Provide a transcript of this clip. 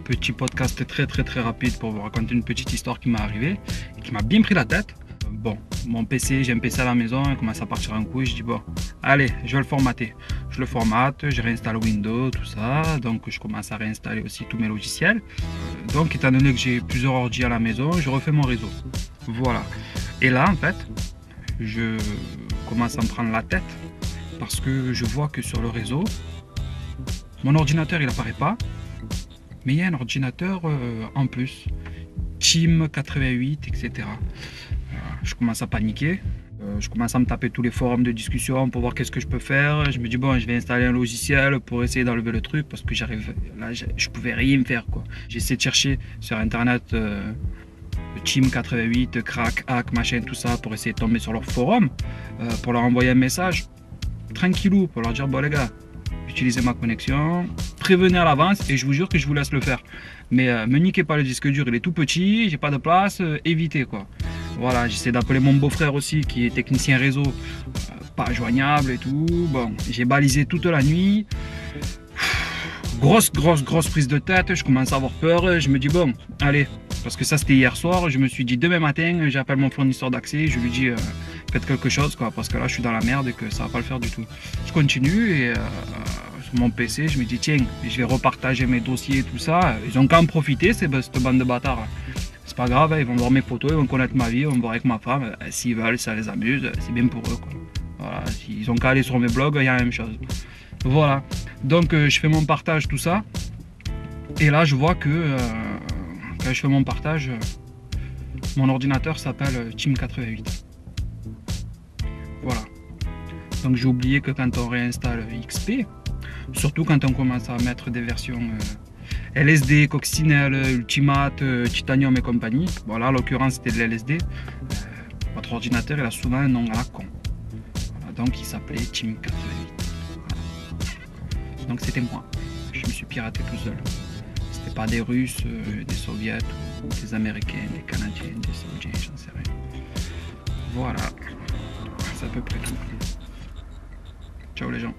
Petit podcast très rapide pour vous raconter une petite histoire qui m'est arrivée et qui m'a bien pris la tête. Bon, mon PC, j'ai un PC à la maison, il commence à partir en couille, je dis bon, allez, je vais le formater. Je le formate, je réinstalle Windows, tout ça, donc je commence à réinstaller aussi tous mes logiciels. Donc étant donné que j'ai plusieurs ordi à la maison, je refais mon réseau. Voilà. Et là, en fait, je commence à me prendre la tête parce que je vois que sur le réseau, mon ordinateur, il n'apparaît pas, mais il y a un ordinateur en plus, Team 88, etc. Je commence à paniquer, je commence à me taper tous les forums de discussion pour voir qu'est-ce que je peux faire. Je me dis bon, je vais installer un logiciel pour essayer d'enlever le truc parce que j'arrive là, je pouvais rien faire quoi. J'essaie de chercher sur internet Team 88, crack, hack, machin, tout ça pour essayer de tomber sur leur forum, pour leur envoyer un message tranquillou pour leur dire bon les gars, utilisez ma connexion, prévenez à l'avance et je vous jure que je vous laisse le faire. Mais me niquez pas le disque dur, il est tout petit, j'ai pas de place, évitez quoi. Voilà, j'essaie d'appeler mon beau-frère aussi qui est technicien réseau, pas joignable et tout. Bon, j'ai balisé toute la nuit. Grosse prise de tête, je commence à avoir peur, je me dis bon, allez, parce que ça c'était hier soir, je me suis dit demain matin, j'appelle mon fournisseur d'accès, je lui dis faites quelque chose quoi, parce que là je suis dans la merde et que ça va pas le faire du tout. Je continue et sur mon PC, je me dis tiens, je vais repartager mes dossiers et tout ça, ils ont qu'à en profiter cette bande de bâtards. C'est pas grave, ils vont voir mes photos, ils vont connaître ma vie, ils vont voir avec ma femme, s'ils veulent, ça les amuse, c'est bien pour eux quoi. Voilà, s'ils ont qu'à aller sur mes blogs, il y a la même chose. Voilà, donc je fais mon partage, tout ça, et là je vois que quand je fais mon partage, mon ordinateur s'appelle Team 88. Voilà, donc j'ai oublié que quand on réinstalle XP, surtout quand on commence à mettre des versions LSD, Coccinelle, Ultimate, Titanium et compagnie, voilà, en l'occurrence c'était de l'LSD, votre ordinateur il a souvent un nom à la con. Voilà, donc il s'appelait Team 88. Voilà. Donc c'était moi, je me suis piraté tout seul. C'était pas des Russes, des Soviets, ou des Américains, des Canadiens, des Saoudiens, j'en sais rien. Voilà, c'est à peu près tout. Ciao les gens.